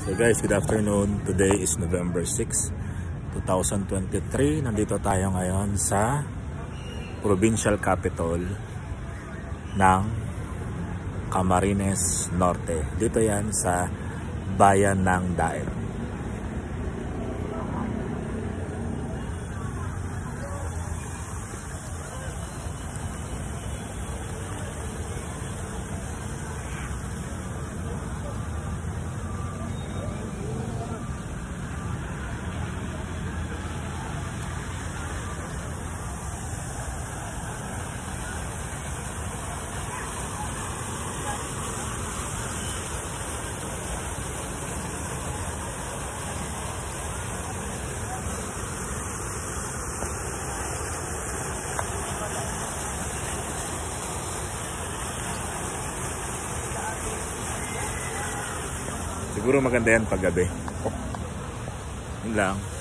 So guys, good afternoon. Today is November 6, 2023. Nandito tayo ngayon sa provincial capital ng Camarines Norte. Dito yan sa bayan ng Daet. Siguro maganda yan paggabi. Yun lang.